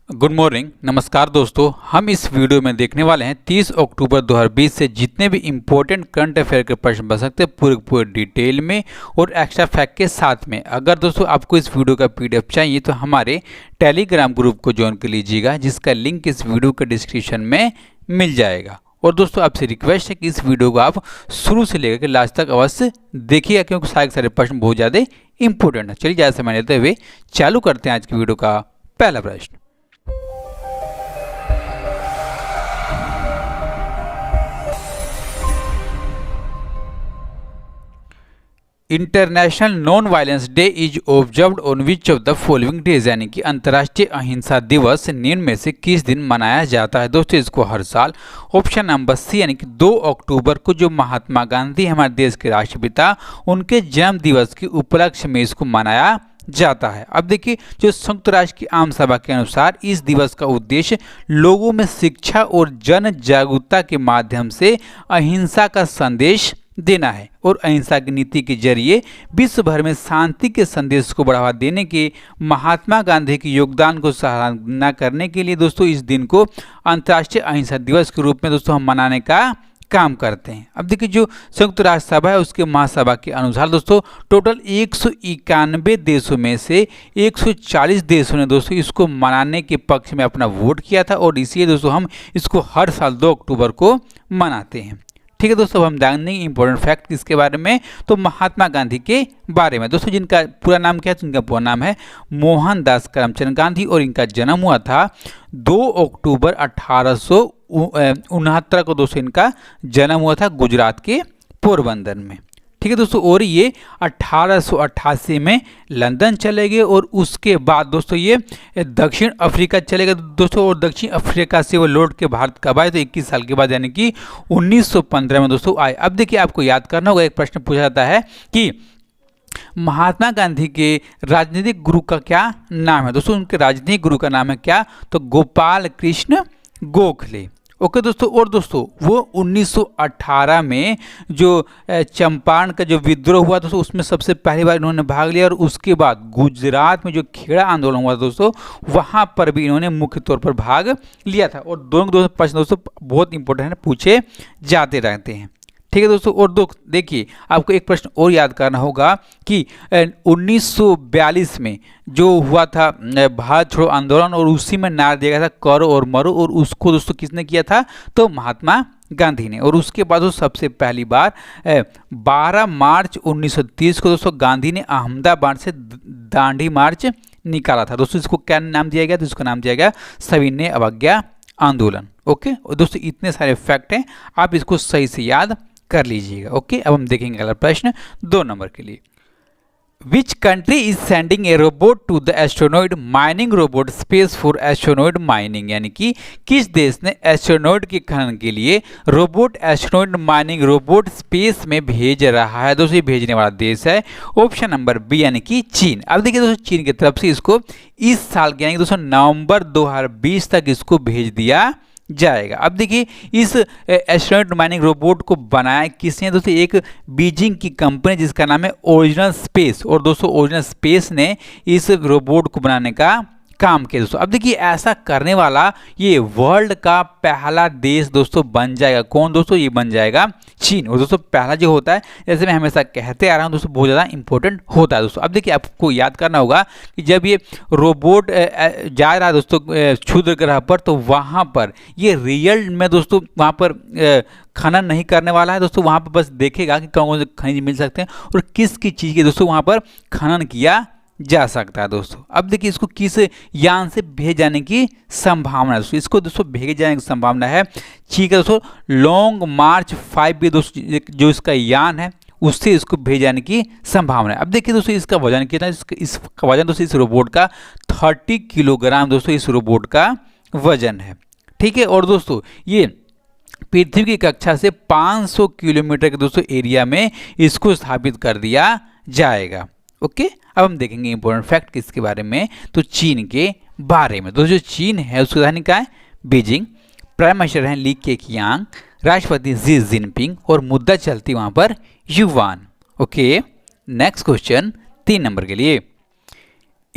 Good morning, नमस्कार दोस्तों। हम इस वीडियो में देखने वाले हैं 30 अक्टूबर 2020 से जितने भी इम्पोर्टेंट करंट अफेयर के प्रश्न बन सकते हैं पूरे डिटेल में और एक्स्ट्रा फैक्ट के साथ में। अगर दोस्तों आपको इस वीडियो का पीडीएफ चाहिए तो हमारे टेलीग्राम ग्रुप को ज्वाइन कर लीजिएगा, जिसका लिंक इस वीडियो के डिस्क्रिप्शन में मिल जाएगा। और दोस्तों आपसे रिक्वेस्ट है कि इस वीडियो को आप शुरू से लेकर के लास्ट तक अवश्य देखिएगा, क्योंकि सारे प्रश्न बहुत ज़्यादा इंपॉर्टेंट है। चलिए ज़्यादा समय लेते हुए चालू करते हैं आज की वीडियो का पहला प्रश्न। International non violence day is observed on which of the following days, यानी कि अंतर्राष्ट्रीय अहिंसा दिवस निम्न में से किस दिन मनाया जाता है। दोस्तों इसको हर साल ऑप्शन नंबर सी यानी कि 2 अक्टूबर को, जो महात्मा गांधी हमारे देश के राष्ट्रपिता, उनके जन्म दिवस के उपलक्ष्य में इसको मनाया जाता है। अब देखिए, जो संयुक्त राष्ट्र की आम सभा के अनुसार इस दिवस का उद्देश्य लोगों में शिक्षा और जन जागरूकता के माध्यम से अहिंसा का संदेश देना है और अहिंसा की नीति के जरिए विश्व भर में शांति के संदेश को बढ़ावा देने के महात्मा गांधी के योगदान को सराहना करने के लिए दोस्तों इस दिन को अंतर्राष्ट्रीय अहिंसा दिवस के रूप में दोस्तों हम मनाने का काम करते हैं। अब देखिए, जो संयुक्त राष्ट्र सभा है उसके महासभा के अनुसार दोस्तों टोटल 191 देशों में से 140 देशों ने दोस्तों इसको मनाने के पक्ष में अपना वोट किया था और इसलिए दोस्तों हम इसको हर साल 2 अक्टूबर को मनाते हैं। ठीक है दोस्तों, हम जानेंगे इंपॉर्टेंट फैक्ट किसके बारे में, तो महात्मा गांधी के बारे में। दोस्तों जिनका पूरा नाम क्या है, तो इनका पूरा नाम है मोहनदास करमचंद गांधी और इनका जन्म हुआ था 2 अक्टूबर 1869 को दोस्तों इनका जन्म हुआ था गुजरात के पोरबंदर में। ठीक है दोस्तों, और ये 1888 में लंदन चले गए और उसके बाद दोस्तों ये दक्षिण अफ्रीका चले गए दोस्तों, और दक्षिण अफ्रीका से वो लौट के भारत कब आए, तो 21 साल के बाद यानी कि 1915 में दोस्तों आए। अब देखिए, आपको याद करना होगा, एक प्रश्न पूछा जाता है कि महात्मा गांधी के राजनीतिक गुरु का क्या नाम है। दोस्तों उनके राजनीतिक गुरु का नाम है क्या, तो गोपाल कृष्ण गोखले। ओके दोस्तों, और दोस्तों वो 1918 में जो चंपारण का जो विद्रोह हुआ दोस्तों उसमें सबसे पहली बार इन्होंने भाग लिया, और उसके बाद गुजरात में जो खेड़ा आंदोलन हुआ दोस्तों वहाँ पर भी इन्होंने मुख्य तौर पर भाग लिया था। और दोनों प्रश्न दोस्तों बहुत इंपॉर्टेंट है, पूछे जाते रहते हैं। ठीक है दोस्तों, और देखिए आपको एक प्रश्न और याद करना होगा कि 1942 में जो हुआ था भारत छोड़ो आंदोलन, और उसी में नारा दिया गया था करो और मरो, और उसको दोस्तों किसने किया था, तो महात्मा गांधी ने। और उसके बाद वो सबसे पहली बार 12 मार्च 1930 को दोस्तों गांधी ने अहमदाबाद से दांडी मार्च निकाला था। दोस्तों इसको क्या नाम दिया गया, तो इसका नाम दिया गया सविनय अवज्ञा आंदोलन। ओके, और दोस्तों इतने सारे फैक्ट हैं, आप इसको सही से याद कर लीजिएगा। ओके, अब हम देखेंगे अगला प्रश्न 2 नंबर के लिए। Which country is sending a robot to the asteroid mining robot space for asteroid mining, यानी कि किस देश ने एस्ट्रोनॉइड के खनन के लिए रोबोट एस्ट्रोनॉइड माइनिंग रोबोट स्पेस में भेज रहा है। दोस्तों भेजने वाला देश है ऑप्शन नंबर बी यानी कि चीन। अब देखिए दोस्तों, चीन की तरफ से इसको इस साल के यानी कि दोस्तों नवंबर 2020 तक इसको भेज दिया जाएगा। अब देखिए, इस एस्ट्रोनॉइड माइनिंग रोबोट को बनाया किसने, दोस्तों एक बीजिंग की कंपनी जिसका नाम है ओरिजिनल स्पेस, और दोस्तों ओरिजिनल स्पेस ने इस रोबोट को बनाने का काम किया दोस्तों। अब देखिए, ऐसा करने वाला ये वर्ल्ड का पहला देश दोस्तों बन जाएगा। कौन दोस्तों, ये बन जाएगा चीन। और दोस्तों पहला जो होता है, जैसे मैं हमेशा कहते आ रहा हूँ दोस्तों, बहुत ज़्यादा इंपॉर्टेंट होता है दोस्तों। अब देखिए, आपको याद करना होगा कि जब ये रोबोट जा रहा है दोस्तों क्षुद्र ग्रह पर, तो वहाँ पर ये रियल में दोस्तों वहाँ पर खनन नहीं करने वाला है दोस्तों। वहाँ पर बस देखेगा कि कौन कौन से खनिज मिल सकते हैं और किस किस चीज़ के दोस्तों वहाँ पर खनन किया जा सकता है दोस्तों। अब देखिए, इसको किस यान से भेजे जाने की संभावना है दोस्तों, इसको दोस्तों भेजे जाने की संभावना है ठीक है दोस्तों लॉन्ग मार्च 5 भी दोस्तों जो इसका यान है उससे इसको भेजे जाने की संभावना है। अब देखिए दोस्तों, इसका वजन कितना है, इसका वजन दोस्तों इस रोबोट का 30 किलोग्राम दोस्तों इस रोबोट का वजन है। ठीक है, और दोस्तों ये पृथ्वी की कक्षा से 500 किलोमीटर के दोस्तों एरिया में इसको स्थापित कर दिया जाएगा। ओके, अब हम देखेंगे इंपॉर्टेंट फैक्ट किसके बारे में, तो चीन के बारे में। दोस्तों जो चीन है उसकी राजधानी क्या है, बीजिंग। प्राइम मिनिस्टर हैं ली केकियांग, राष्ट्रपति जी जिनपिंग, और मुद्दा चलती वहां पर युवान। ओके, नेक्स्ट क्वेश्चन 3 नंबर के लिए।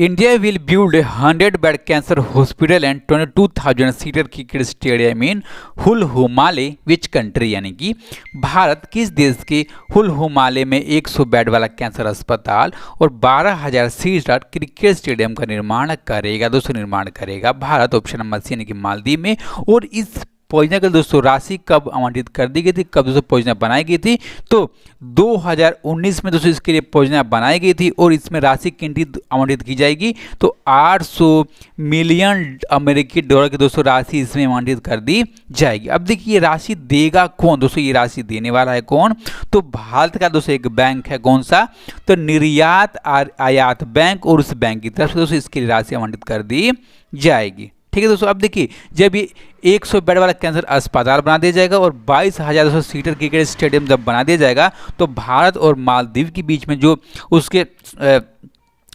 इंडिया विल बिल्ड 100-बेड cancer hospital and 22,000 seater cricket stadium in Hulhumale which country, यानी कि भारत किस देश के हुल हुमाले में 100 बेड वाला कैंसर अस्पताल और 12,000 सीटर क्रिकेट स्टेडियम का निर्माण करेगा। दोस्तों निर्माण करेगा भारत, ऑप्शन नंबर सी यानी कि मालदीव में। और इस परियोजना के दोस्तों राशि कब आवंटित कर दी गई थी, कब दोस्तों परियोजना बनाई गई थी, तो 2019 में दोस्तों इसके लिए परियोजना बनाई गई थी और इसमें राशि कितनी आवंटित की जाएगी, तो 800 मिलियन अमेरिकी डॉलर की दोस्तों राशि इसमें आवंटित कर दी जाएगी। अब देखिए ये राशि देगा कौन दोस्तों, ये राशि देने वाला है कौन, तो भारत का दोस्तों एक बैंक है, कौन सा, तो निर्यात आयात बैंक, और उस बैंक की तरफ से दोस्तों इसके लिए राशि आवंटित कर दी जाएगी। ठीक है दोस्तों। अब देखिए जब ये 100 बेड वाला कैंसर अस्पताल बना दिया जाएगा और 22,000 सीटर क्रिकेट स्टेडियम जब बना दिया जाएगा, तो भारत और मालदीव के बीच में जो उसके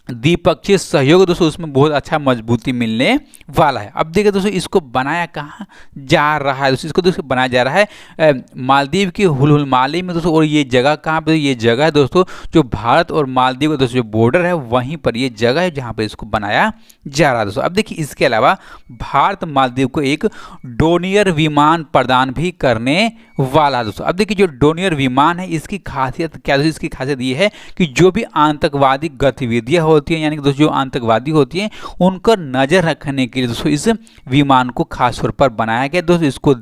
द्विपक्षीय सहयोग दोस्तों उसमें बहुत अच्छा मजबूती मिलने वाला है। अब देखिए दोस्तों इसको बनाया कहाँ जा रहा है, दोस्तों इसको दोस्तों बनाया जा रहा है मालदीव के हुलहुलमाले में दोस्तों। और ये जगह कहाँ पे, ये जगह है दोस्तों जो भारत और मालदीव का दोस्तों जो बॉर्डर है वहीं पर ये जगह है जहाँ पे इसको बनाया जा रहा है दोस्तों। अब देखिए इसके अलावा भारत मालदीव को एक डोनियर विमान प्रदान भी करने वाला है दोस्तों। अब देखिए जो डोनियर विमान है इसकी खासियत क्या है, इसकी खासियत ये है कि जो भी आतंकवादी गतिविधियां होती हैं, यानी कि दोस्तों जो आतंकवादी होती हैं उन पर नजर रखने के लिए दोस्तों इस विमान को खास तौर पर बनाया गया दोस्तों। इसको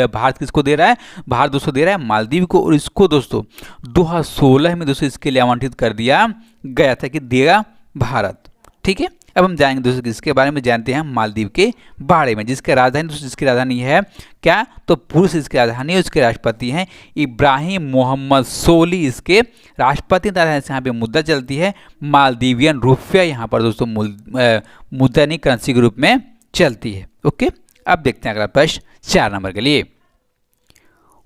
भारत किसको दे रहा है, भारत दोस्तों दे रहा है मालदीव को, और इसको दोस्तों 2016 में दोस्तों इसके लिए आवंटित कर दिया गया था कि देगा भारत। ठीक है, अब हम जाएंगे दोस्तों इसके बारे में जानते हैं मालदीव के बारे में, जिसकी राजधानी दोस्तों जिसकी राजधानी है क्या, तो पुरुष इसकी राजधानी है, उसके राष्ट्रपति हैं इब्राहिम मोहम्मद सोली इसके राष्ट्रपति। यहाँ पे मुद्रा चलती है मालदीवियन रुपया, यहाँ पर दोस्तों मुद्रा नहीं करेंसी के रूप में चलती है। ओके, अब देखते हैं अगला प्रश्न 4 नंबर के लिए।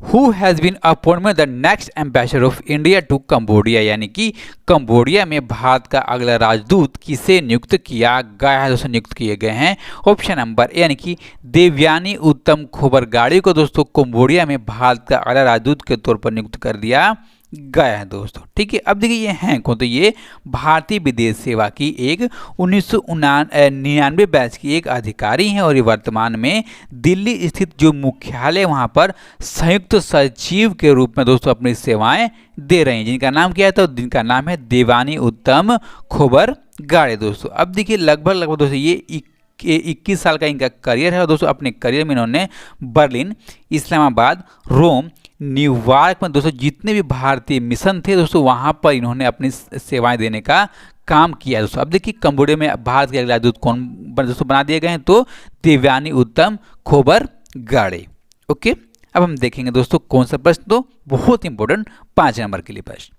Who has been appointed the next ambassador of India to Cambodia, यानी कि कंबोडिया में भारत का अगला राजदूत किसे नियुक्त किया गया है, दोस्तों नियुक्त किए गए हैं। ऑप्शन नंबर ए यानी कि देवयानी उत्तम खोबरगाड़ी को दोस्तों कंबोडिया में भारत का अगला राजदूत के तौर पर नियुक्त कर दिया गया है दोस्तों। ठीक है, अब देखिए ये हैं कौन, तो ये भारतीय विदेश सेवा की एक 1999 बैच की एक अधिकारी हैं और ये वर्तमान में दिल्ली स्थित जो मुख्यालय वहां पर संयुक्त सचिव के रूप में दोस्तों अपनी सेवाएं दे रहे हैं, जिनका नाम क्या है, तो जिनका नाम है देवानी उत्तम खोबरगाड़े दोस्तों। अब देखिए लगभग दोस्तों ये 21 साल का इनका करियर है और दोस्तों अपने करियर में इन्होंने बर्लिन, इस्लामाबाद, रोम, न्यूयॉर्क में दोस्तों जितने भी भारतीय मिशन थे दोस्तों वहां पर इन्होंने अपनी सेवाएं देने का काम किया दोस्तों। अब देखिए कंबोडिया में भारत के अगले राजदूत कौन दोस्तों बना दिए गए हैं, तो देवयानी उत्तम खोबरगाड़े। ओके, अब हम देखेंगे दोस्तों कौन सा प्रश्न, तो बहुत इंपॉर्टेंट 5 नंबर के लिए प्रश्न।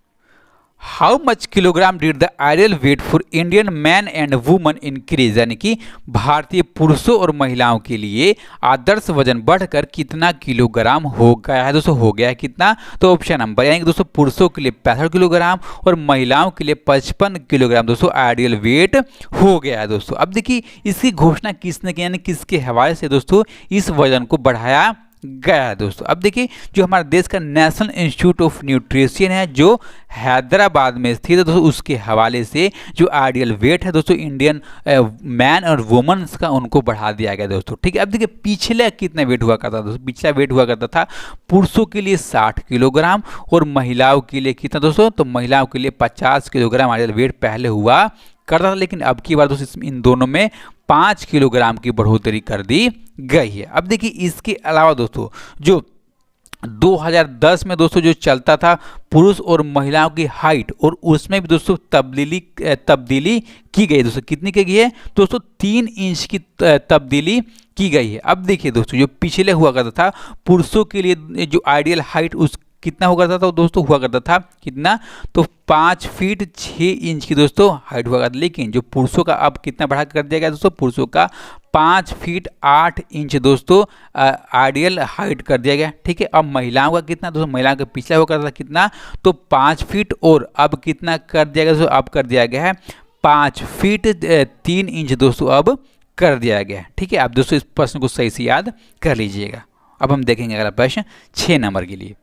How much kilogram did the ideal weight for Indian man and woman increase, यानी कि भारतीय पुरुषों और महिलाओं के लिए आदर्श वजन बढ़कर कितना किलोग्राम हो गया है दोस्तों, हो गया है कितना, तो ऑप्शन नंबर यानी कि दोस्तों पुरुषों के लिए 65 किलोग्राम और महिलाओं के लिए 55 किलोग्राम दोस्तों आइडियल वेट हो गया है दोस्तों। अब देखिए इसकी घोषणा किसने की, यानी किसके हवाले से दोस्तों इस वजन को बढ़ाया गया है दोस्तों। अब देखिए जो हमारे देश का नेशनल इंस्टीट्यूट ऑफ न्यूट्रिशन है जो हैदराबाद में स्थित है दोस्तों, उसके हवाले से जो आइडियल वेट है दोस्तों इंडियन मैन और वुमेन्स का उनको बढ़ा दिया गया दोस्तों। ठीक है, अब देखिए पिछले कितना वेट हुआ करता था दोस्तों, पिछला वेट हुआ करता था पुरुषों के लिए 60 किलोग्राम और महिलाओं के लिए कितना दोस्तों, तो महिलाओं के लिए 50 किलोग्राम आइडियल वेट पहले हुआ करता था, लेकिन अब की बार दोस्तों इन दोनों में 5 किलोग्राम की बढ़ोतरी कर दी गई है। अब देखिए इसके अलावा दोस्तों जो 2010 में दोस्तों जो चलता था पुरुष और महिलाओं की हाइट, और उसमें भी दोस्तों तब्दीली की गई दोस्तों, कितनी की गई है दोस्तों, 3 इंच की तब्दीली की गई है। अब देखिए दोस्तों जो पिछले हुआ करता था पुरुषों के लिए जो आइडियल हाइट उस कितना हुआ करता था दोस्तों, हुआ करता था कितना, तो 5 फीट 6 इंच की दोस्तों हाइट हुआ करता था, लेकिन जो पुरुषों का अब कितना बढ़ा कर दिया गया दोस्तों, पुरुषों का 5 फीट 8 इंच दोस्तों आइडियल हाइट कर दिया गया। ठीक है, अब महिलाओं का कितना दोस्तों, महिलाओं का पिछला हुआ करता था कितना, तो 5 फीट और अब कितना कर दिया गया दोस्तों, अब कर दिया गया है 5 फीट 3 इंच दोस्तों अब कर दिया गया। ठीक है, आप दोस्तों इस प्रश्न को सही से याद कर लीजिएगा। अब हम देखेंगे अगला प्रश्न 6 नंबर के लिए।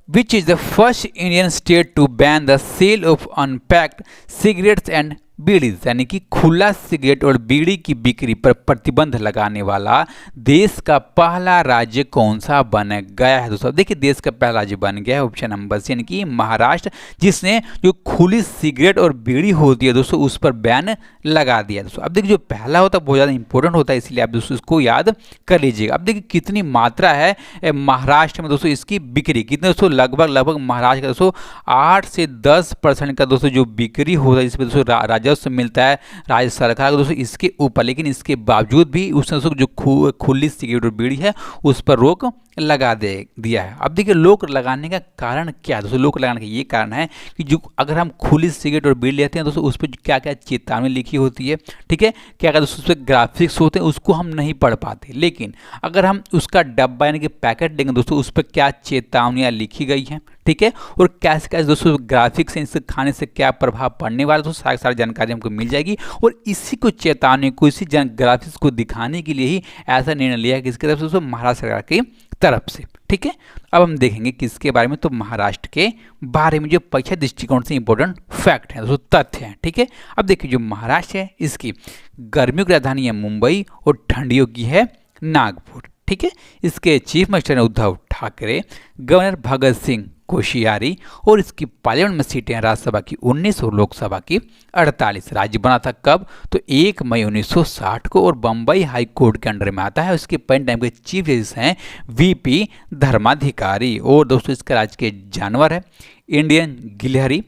Which is the first Indian state to ban the sale of unpacked cigarettes and बीड़ी यानी कि खुला सिगरेट और बीड़ी की बिक्री पर प्रतिबंध लगाने वाला देश का पहला राज्य कौन सा बन गया है दोस्तों? देखिए देश का पहला राज्य बन गया है ऑप्शन नंबर सी यानी कि महाराष्ट्र, जिसने जो खुली सिगरेट और बीड़ी होती है दोस्तों उस पर बैन लगा दिया दोस्तों। अब देखिए जो पहला होता है बहुत ज़्यादा इंपॉर्टेंट होता है, इसलिए आप दोस्तों इसको याद कर लीजिएगा। अब देखिए कितनी मात्रा है महाराष्ट्र में दोस्तों इसकी बिक्री कितने दोस्तों, लगभग महाराष्ट्र का दोस्तों 8 से 10% का दोस्तों जो बिक्री होता है, इसमें दोस्तों राजस्व मिलता है राज्य सरकार को दोस्तों इसके ऊपर। लेकिन इसके बावजूद भी उसने दोस्तों जो खुली सिगरेट और बीड़ी है उस पर रोक लगा दिया है। अब देखिए रोक लगाने का कारण क्या है दोस्तों? रोक लगाने का ये कारण है कि जो अगर हम खुली सिगरेट और बीड़ी लेते हैं दोस्तों उस पर क्या क्या चेतावनी लिखी होती है, ठीक है, क्या क्या दोस्तों उस पर ग्राफिक्स होते हैं उसको हम नहीं पढ़ पाते। लेकिन अगर हम उसका डब्बा यानी कि पैकेट देंगे दोस्तों उस पर क्या चेतावनियाँ लिखी गई हैं, ठीक है, और कैसे कैसे दोस्तों ग्राफिक्स हैं, इससे खाने से क्या प्रभाव पड़ने वाला दोस्तों सारी जानकारी हमको मिल जाएगी। और इसी को चेतावनी को इसी ग्राफिक्स को दिखाने के लिए ही ऐसा निर्णय लिया है किसकी तरफ से दोस्तों? महाराष्ट्र सरकार की तरफ से, ठीक है। अब हम देखेंगे किसके बारे में, तो महाराष्ट्र के बारे में जो परीक्षा दृष्टिकोण से इंपॉर्टेंट फैक्ट है दोस्तों, तथ्य हैं, ठीक है। अब देखिए जो महाराष्ट्र है इसकी गर्मियों की राजधानी है मुंबई और ठंडियों की है नागपुर, ठीक है। इसके चीफ मिनिस्टर हैं उद्धव ठाकरे, गवर्नर भगत सिंह कोश्यारी और इसकी पार्लियामेंट में सीटें हैं राज्यसभा की 19 और लोकसभा की 48। राज्य बना था कब, तो 1 मई 1960 को और बम्बई हाई कोर्ट के अंडर में आता है। उसके पहले टाइम के चीफ जस्टिस हैं वीपी धर्माधिकारी। और दोस्तों इसका राज्य के जानवर है इंडियन गिलहरी,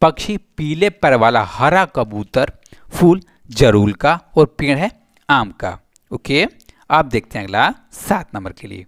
पक्षी पीले पर वाला हरा कबूतर, फूल जरूल का और पेड़ है आम का। ओके, आप देखते हैं अगला 7 नंबर के लिए।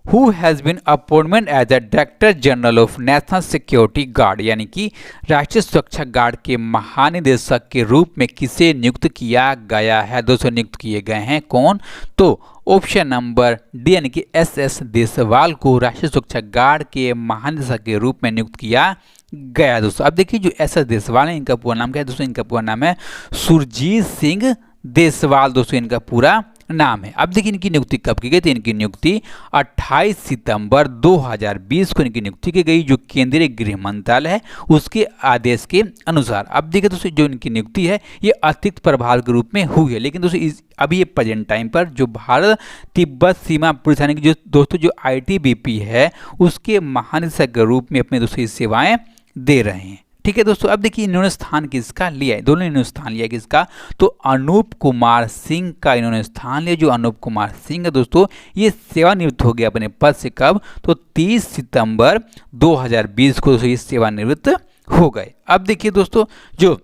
Who has been appointed as the Director General of National Security Guard यानी कि राष्ट्रीय सुरक्षा गार्ड के महानिदेशक के रूप में किसे नियुक्त किया गया है दोस्तों? नियुक्त किए गए हैं कौन, तो ऑप्शन नंबर डी यानी कि SS देसवाल को राष्ट्रीय सुरक्षा गार्ड के महानिदेशक के रूप में नियुक्त किया गया दोस्तों। अब देखिए जो SS देसवाल है इनका पूरा नाम क्या है दोस्तों? इनका पूरा नाम है सुरजीत सिंह देसवाल दोस्तों, इनका पूरा नाम है। अब देखिए इनकी नियुक्ति कब की गई, तो इनकी नियुक्ति 28 सितंबर 2020 को इनकी नियुक्ति की गई, जो केंद्रीय गृह मंत्रालय है उसके आदेश के अनुसार। अब देखिए दोस्तों जो इनकी नियुक्ति है ये अतिरिक्त प्रभार के रूप में हुई है। लेकिन दोस्तों अभी ये प्रेजेंट टाइम पर जो भारत तिब्बत सीमा पुलिस यानी कि जो दोस्तों जो ITBP है उसके महानिदेशक के रूप में अपने दोस्तों सेवाएं दे रहे हैं, ठीक है दोस्तों। अब देखिए इन्होंने स्थान किसका लिया है, दोनों इन्होंने स्थान लिया किसका, तो अनूप कुमार सिंह का इन्होंने स्थान लिया। जो अनूप कुमार सिंह है दोस्तों ये सेवानिवृत्त हो गया अपने पद से कब, तो 30 सितंबर 2020 को दोस्तों ये सेवानिवृत्त हो गए। अब देखिए दोस्तों जो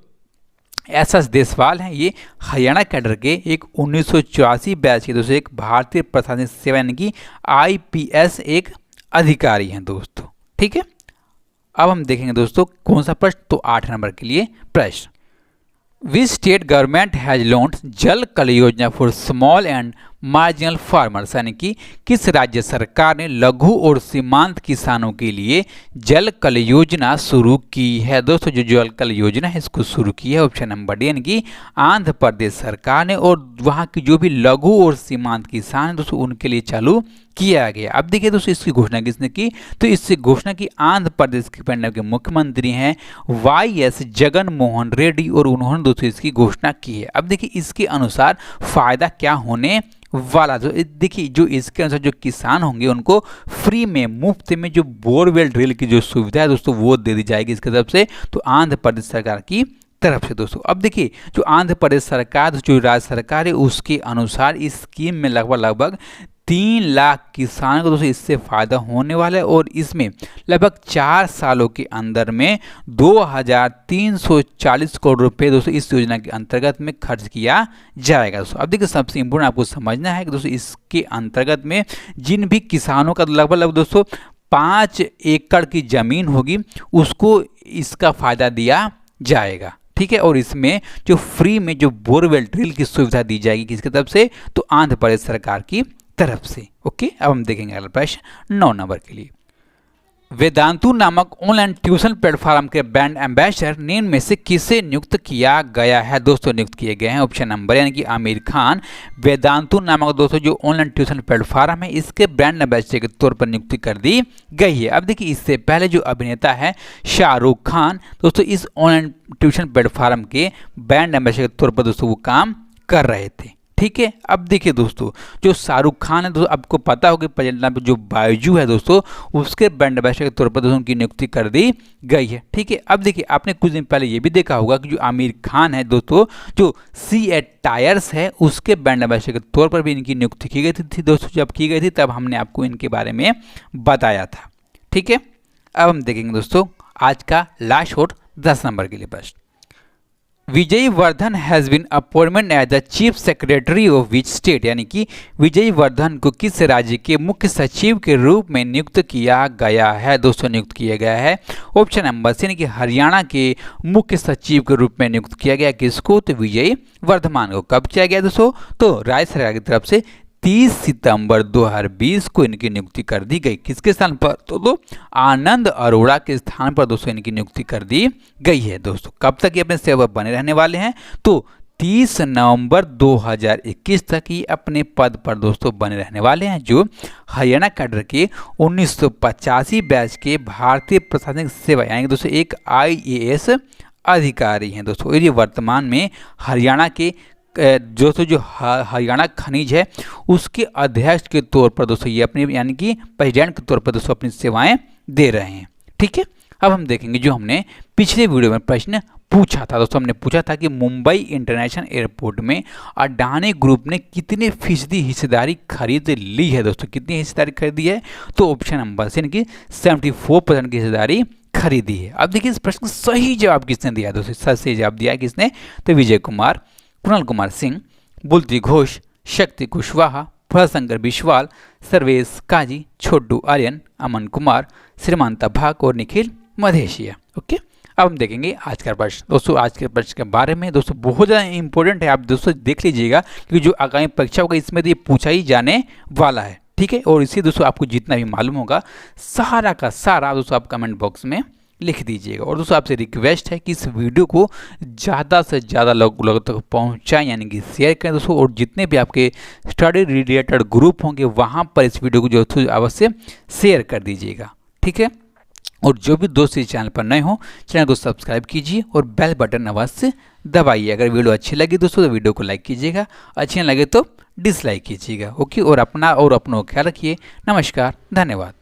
SS देसवाल हैं ये हरियाणा कैडर के एक 1984 बैच के दोस्तों एक भारतीय प्रशासनिक सेवा यानी कि IPS एक अधिकारी हैं दोस्तों, ठीक है। अब हम देखेंगे दोस्तों कौन सा प्रश्न, तो 8 नंबर के लिए प्रश्न, which state government has launch जल कल योजना for small and marginal farmers यानी कि किस राज्य सरकार ने लघु और सीमांत किसानों के लिए जल कल योजना शुरू की है दोस्तों? जो जल कल योजना है इसको शुरू की है ऑप्शन नंबर डी यानी कि आंध्र प्रदेश सरकार ने, और वहाँ की जो भी लघु और सीमांत किसान हैं दोस्तों उनके लिए चालू किया गया। अब देखिए दोस्तों इसकी घोषणा किसने की, तो इससे घोषणा की आंध्र प्रदेश के पंजाब के मुख्यमंत्री हैं YS जगन मोहन रेड्डी और उन्होंने दोस्तों इसकी घोषणा की है। अब देखिए इसके अनुसार फायदा क्या होने वाला, तो देखिए जो इसके अनुसार जो किसान होंगे उनको फ्री में मुफ्त में जो बोरवेल ड्रिल की जो सुविधा है दोस्तों वो दे दी जाएगी इसकी तरफ से, तो आंध्र प्रदेश सरकार की तरफ से दोस्तों। अब देखिए जो आंध्र प्रदेश सरकार जो राज्य सरकार है उसके अनुसार इस स्कीम में लगभग 3 लाख किसानों को दोस्तों इससे फायदा होने वाला है, और इसमें लगभग 4 सालों के अंदर में 2340 करोड़ रुपए दोस्तों इस योजना के अंतर्गत में खर्च किया जाएगा दोस्तों। अब देखिए सबसे इम्पोर्टेंट आपको समझना है कि दोस्तों इसके अंतर्गत में जिन भी किसानों का लगभग दोस्तों 5 एकड़ की जमीन होगी उसको इसका फायदा दिया जाएगा, ठीक है। और इसमें जो फ्री में जो बोरवेल ड्रिल की सुविधा दी जाएगी किसकी तरफ से, तो आंध्र प्रदेश सरकार की तरफ से। ओके, अब हम देखेंगे अगला प्रश्न 9 नंबर के लिए, वेदांतु नामक ऑनलाइन ट्यूशन प्लेटफॉर्म के ब्रांड एम्बेसडर निम्न में से किसे नियुक्त किया गया है? दोस्तों नियुक्त किए गए हैं ऑप्शन नंबर यानी कि आमिर खान वेदांतु नामक दोस्तों जो ऑनलाइन ट्यूशन प्लेटफॉर्म है इसके ब्रांड एम्बेसडर के तौर पर नियुक्ति कर दी गई है। अब देखिए इससे पहले जो अभिनेता है शाहरुख खान दोस्तों इस ऑनलाइन ट्यूशन प्लेटफॉर्म के ब्रांड एम्बेसडर के तौर पर दोस्तों वो काम कर रहे थे। ठीक है, अब देखिए दोस्तों जो शाहरुख खान है दोस्तों आपको पता होगा परियोजना पे जो बायजू है दोस्तों उसके ब्रांड एम्बेसडर के तौर पर दोस्तों उनकी नियुक्ति कर दी गई है। ठीक है, अब देखिए आपने कुछ दिन पहले ये भी देखा होगा कि जो आमिर खान है दोस्तों जो C8 टायर्स है उसके ब्रांड एम्बेसडर के तौर पर भी इनकी नियुक्ति की गई थी दोस्तों। जब की गई थी तब हमने आपको इनके बारे में बताया था। ठीक है, अब हम देखेंगे दोस्तों आज का लास्ट और 10 नंबर के लिए प्रश्न। Vijay Vardhan has been appointment as the chief secretary of which state, यानी कि विजय वर्धन को किस राज्य के मुख्य सचिव के रूप में नियुक्त किया गया है? दोस्तों नियुक्त किया गया है ऑप्शन नंबर सी यानी कि हरियाणा के मुख्य सचिव के रूप में नियुक्त किया गया किसको? तो विजय वर्धमान को। कब किया गया दोस्तों? तो राज्य सरकार की तरफ से 30 सितंबर 2020 को इनकी नियुक्ति कर दी गई। किसके स्थान पर? तो आनंद अरोड़ा के स्थान पर दोस्तों इनकी नियुक्ति कर दी गई है दोस्तों। कब तक ये अपने सेवा बने रहने वाले हैं? तो 30 नवंबर 2021 तक ये अपने पद पर दोस्तों बने रहने वाले हैं, जो हरियाणा कैडर के 1985 बैच के भारतीय प्रशासनिक सेवा यानी कि दोस्तों एक IAS अधिकारी हैं दोस्तों। ये वर्तमान में हरियाणा के दोस्तों जो हरियाणा खनिज है उसके अध्यक्ष के तौर पर दोस्तों ये अपने यानी कि प्रेसिडेंट के तौर पर दोस्तों अपनी सेवाएं दे रहे हैं। ठीक है, अब हम देखेंगे जो हमने पिछले वीडियो में प्रश्न पूछा था दोस्तों। हमने पूछा था कि मुंबई इंटरनेशनल एयरपोर्ट में अडानी ग्रुप ने कितने फीसदी हिस्सेदारी खरीद ली है दोस्तों? कितनी हिस्सेदारी खरीदी है? तो ऑप्शन नंबर से यानी कि 74% की हिस्सेदारी खरीदी है। अब देखिए इस प्रश्न का सही जवाब किसने दिया दोस्तों? सही जवाब दिया किसने? तो विजय कुमार, कुणाल कुमार सिंह, बुल्टी घोष, शक्ति कुशवाहा, फलशंकर बिश्वाल, सर्वेश काजी, छोटू आर्यन, अमन कुमार, श्रीमांता भाग और निखिल मधेशिया। ओके, अब हम देखेंगे आज का प्रश्न दोस्तों। आज के प्रश्न के बारे में दोस्तों बहुत ज़्यादा इंपॉर्टेंट है, आप दोस्तों देख लीजिएगा क्योंकि जो आगामी परीक्षा होगा इसमें तो ये पूछा ही जाने वाला है। ठीक है, और इसी दोस्तों आपको जितना भी मालूम होगा सारा का सारा दोस्तों आप कमेंट बॉक्स में लिख दीजिएगा। और दोस्तों आपसे रिक्वेस्ट है कि इस वीडियो को ज़्यादा से ज़्यादा लोगों तक पहुंचाएं यानी कि शेयर करें दोस्तों। और जितने भी आपके स्टडी रिलेटेड ग्रुप होंगे वहां पर इस वीडियो को जो अवश्य शेयर कर दीजिएगा। ठीक है, और जो भी दोस्त इस चैनल पर नए हो चैनल को सब्सक्राइब कीजिए और बेल बटन अवश्य दबाइए। अगर वीडियो अच्छी लगी दोस्तों तो वीडियो को लाइक कीजिएगा, अच्छी न लगे तो डिसलाइक कीजिएगा। ओके, और अपना और अपनों का ख्याल रखिए। नमस्कार, धन्यवाद।